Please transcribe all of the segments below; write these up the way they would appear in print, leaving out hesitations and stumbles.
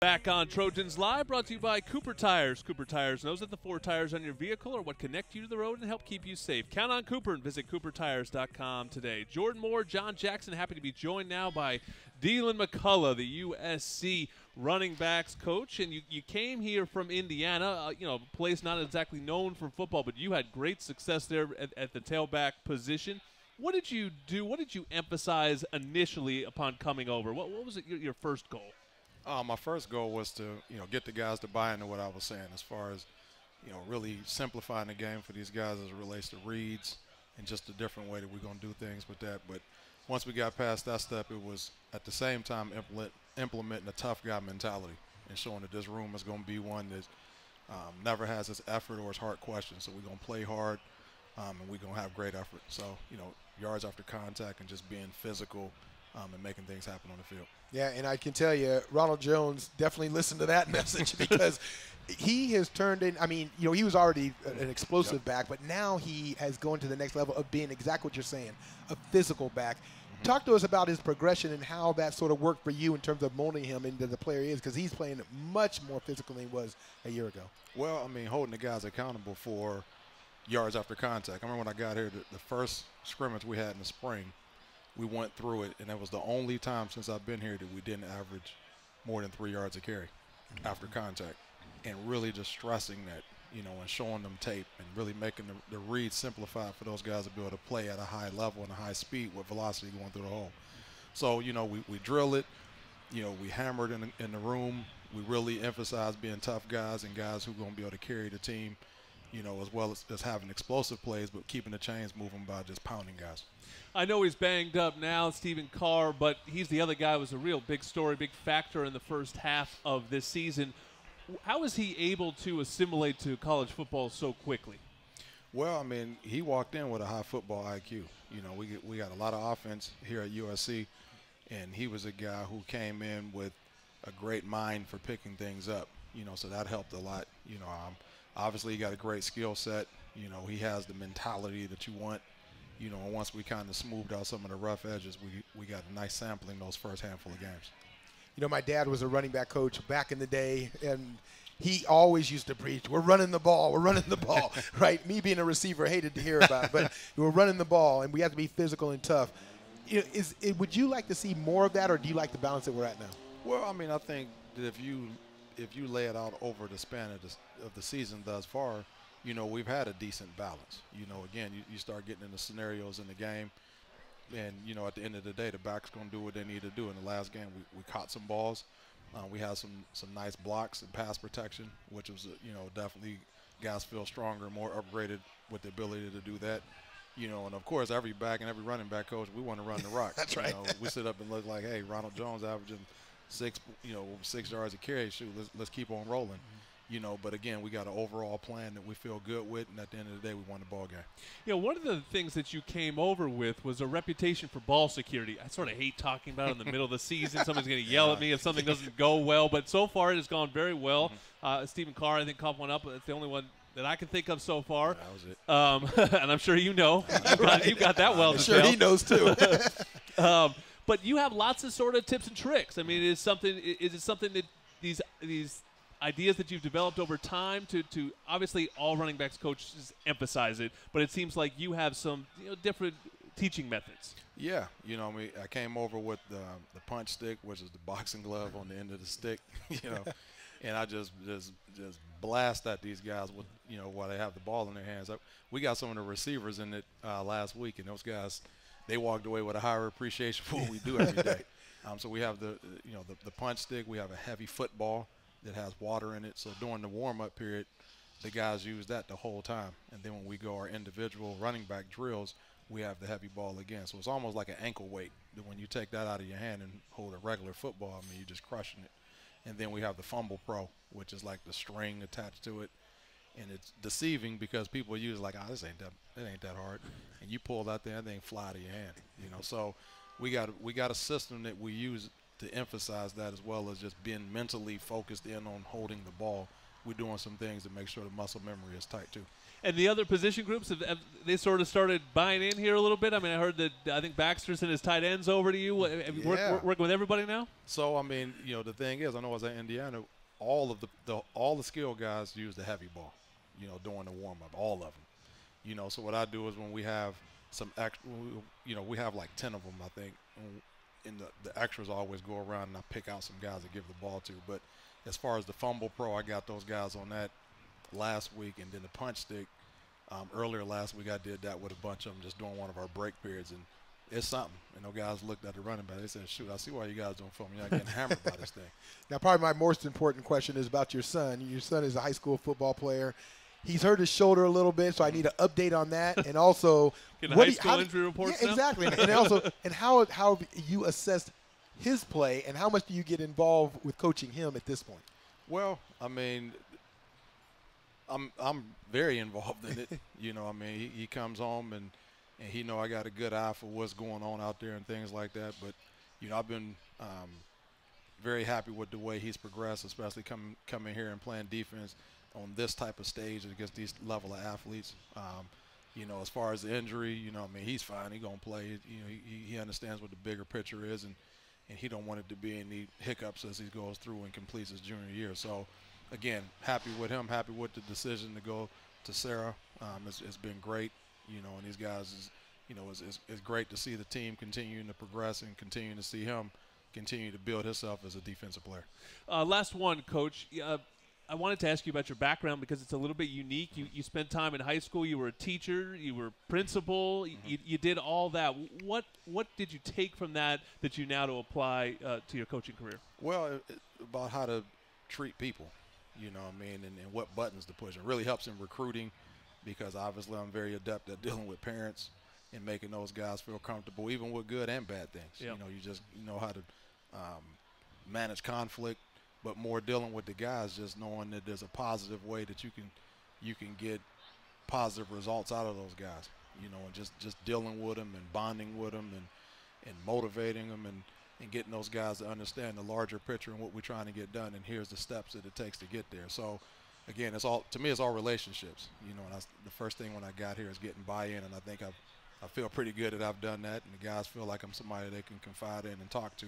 Back on Trojans Live, brought to you by Cooper Tires. Cooper Tires knows that the 4 tires on your vehicle are what connect you to the road and help keep you safe. Count on Cooper and visit coopertires.com today. Jordan Moore, John Jackson, happy to be joined now by Deland McCullough, the USC running backs coach. And you came here from Indiana, a place not exactly known for football, but you had great success there at the tailback position. What did you do? What did you emphasize initially upon coming over? What was your first goal? My first goal was to, get the guys to buy into what I was saying as far as, really simplifying the game for these guys as it relates to reads and just a different way that we're going to do things with that. But once we got past that step, it was at the same time implementing a tough guy mentality and showing that this room is going to be one that never has its effort or its hard questions. So we're going to play hard and we're going to have great effort. So, yards after contact and just being physical and making things happen on the field. Yeah, and I can tell you, Ronald Jones definitely listened to that message because he has turned in. I mean, he was already an explosive back, but now he has gone to the next level of being exactly what you're saying, a physical back. Talk to us about his progression and how that sort of worked for you in terms of molding him into the player he is, because he's playing much more physical than he was a year ago. Well, I mean, holding the guys accountable for yards after contact. I remember when I got here, the first scrimmage we had in the spring, we went through it, and that was the only time since I've been here that we didn't average more than 3 yards a carry after contact, and really just stressing that, and showing them tape and really making the read simplified for those guys to be able to play at a high level and a high speed with velocity going through the hole. So, we drill it, we hammered in the room. We really emphasize being tough guys and guys who are going to be able to carry the team, as well as having explosive plays, but keeping the chains moving by just pounding guys. I know he's banged up now, Stephen Carr, but he's the other guy who was a real big story, big factor in the first half of this season. How is he able to assimilate to college football so quickly? Well, I mean, he walked in with a high football IQ. We got a lot of offense here at USC, and he was a guy who came in with a great mind for picking things up, so that helped a lot. Obviously he got a great skill set. He has the mentality that you want. And once we kind of smoothed out some of the rough edges, we got a nice sampling those first handful of games. My dad was a running back coach back in the day, and he always used to preach, we're running the ball, right? Me being a receiver, hated to hear about it, but we're running the ball, and we have to be physical and tough. Would you like to see more of that, or do you like the balance that we're at now? Well, I mean, I think that if you lay it out over the span of the season thus far, we've had a decent balance. Again, you start getting into scenarios in the game, and, at the end of the day, the back's going to do what they need to do. In the last game, we caught some balls. We had some nice blocks and pass protection, which was, definitely guys feel stronger, more upgraded with the ability to do that. And, of course, every back and every running back coach, we want to run the rock. That's right. We sit up and look like, hey, Ronald Jones averaging 6 yards a carry. Shoot, let's keep on rolling. But again, we got an overall plan that we feel good with, and at the end of the day, we won the ball game. One of the things that you came over with was a reputation for ball security. I sort of hate talking about it in the middle of the season. Somebody's going to yell at me if something doesn't go well, but so far it has gone very well. Stephen Carr, I think, caught one up. It's the only one that I can think of so far. That was it. And I'm sure you know. You've got that well I'm sure he knows, too. But you have lots of sort of tips and tricks. I mean, is it something that these ideas that you've developed over time to obviously all running backs coaches emphasize it, but it seems like you have some different teaching methods. Yeah, I came over with the punch stick, which is the boxing glove on the end of the stick, and I just blast at these guys with while they have the ball in their hands. We got some of the receivers in it last week, and those guys, they walked away with a higher appreciation for what we do every day. So we have the punch stick. We have a heavy football that has water in it. So during the warm-up period, the guys use that the whole time. And then when we go our individual running back drills, we have the heavy ball again. So it's almost like an ankle weight. That when you take that out of your hand and hold a regular football, I mean, you're just crushing it. And then we have the Fumble Pro, which is like the string attached to it. And it's deceiving because people use like, it ain't that hard. And you pull that thing fly out of your hand. So we got a system that we use to emphasize that, as well as just being mentally focused in on holding the ball we're doing some things to make sure the muscle memory is tight too. And the other position groups, have they sort of started buying in here a little bit? I mean, I heard that I think Baxter sent his tight ends over to you. Have you working with everybody now? So, I mean, you know, the thing is, I know I was at Indiana, all of all the skill guys use the heavy ball, you know, during the warm-up, all of them. You know, so what I do is when we have some extra, you know, we have like 10 of them, I think, and the extras always go around and I pick out some guys to give the ball to. But as far as the fumble pro, I got those guys on that last week, and then the punch stick, earlier last week I did that with a bunch of them just during one of our break periods, and it's something. And those guys looked at the running back. They said, shoot, I see why you guys don't film. You're not getting hammered by this thing. Now, probably my most important question is about your son. Your son is a high school football player. He's hurt his shoulder a little bit, so I need an update on that. And also, high school injury reports now? Exactly. And also, and how you assessed his play, and how much do you get involved with coaching him at this point? Well, I mean, I'm very involved in it. You know, I mean, he comes home and he know I got a good eye for what's going on out there and things like that. But, you know, I've been very happy with the way he's progressed, especially coming here and playing defense on this type of stage against these level of athletes. You know, as far as the injury, you know, I mean, he's fine. He's going to play. You know, he understands what the bigger picture is, and he don't want it to be any hiccups as he goes through and completes his junior year. So, again, happy with him, happy with the decision to go to Sarah. It's been great, you know, and these guys, it's great to see the team continuing to progress and continuing to see him continue to build himself as a defensive player. Last one, Coach. I wanted to ask you about your background because it's a little bit unique. You spent time in high school. You were a teacher. You were principal. Mm-hmm. You did all that. What did you take from that you now to apply to your coaching career? Well, about how to treat people, you know what I mean, and what buttons to push. It really helps in recruiting because obviously I'm very adept at dealing with parents and making those guys feel comfortable, even with good and bad things. Yep. You know, you know how to manage conflict, but more dealing with the guys, just knowing that there's a positive way that you can get positive results out of those guys, you know, and just dealing with them and bonding with them and motivating them and getting those guys to understand the larger picture and what we're trying to get done, and here's the steps that it takes to get there. So, again, to me, it's all relationships, you know, and the first thing when I got here is getting buy-in, and I think I feel pretty good that I've done that, and the guys feel like I'm somebody they can confide in and talk to,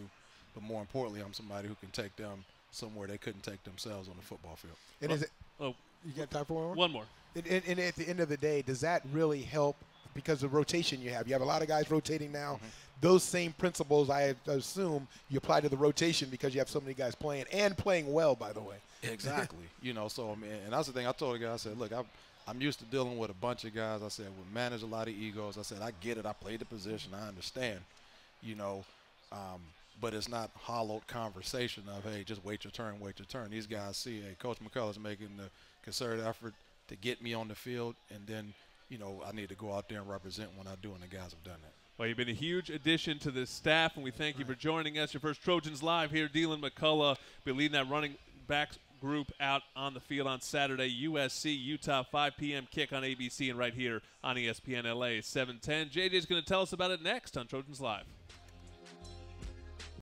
but more importantly, I'm somebody who can take them somewhere they couldn't take themselves on the football field. And is it? Oh, you got time for one more? One more. And at the end of the day, does that really help because of rotation you have? You have a lot of guys rotating now. Mm-hmm. Those same principles, I assume, you apply to the rotation because you have so many guys playing and playing well, by the way. Exactly. You know, so, I mean, and that's the thing I told the guy. I said, look, I'm used to dealing with a bunch of guys. I said, we manage a lot of egos. I said, I get it. I played the position. I understand, you know, but it's not hollowed conversation of, hey, just wait your turn, wait your turn. These guys see, hey, Coach McCullough's making the concerted effort to get me on the field, and then, you know, I need to go out there and represent when I do, and the guys have done that. Well, you've been a huge addition to this staff, and we thank you for joining us. Your first Trojans Live here. Deland McCullough be leading that running backs group out on the field on Saturday. USC, Utah, 5 p.m. kick on ABC and right here on ESPN LA, 710. JJ's going to tell us about it next on Trojans Live.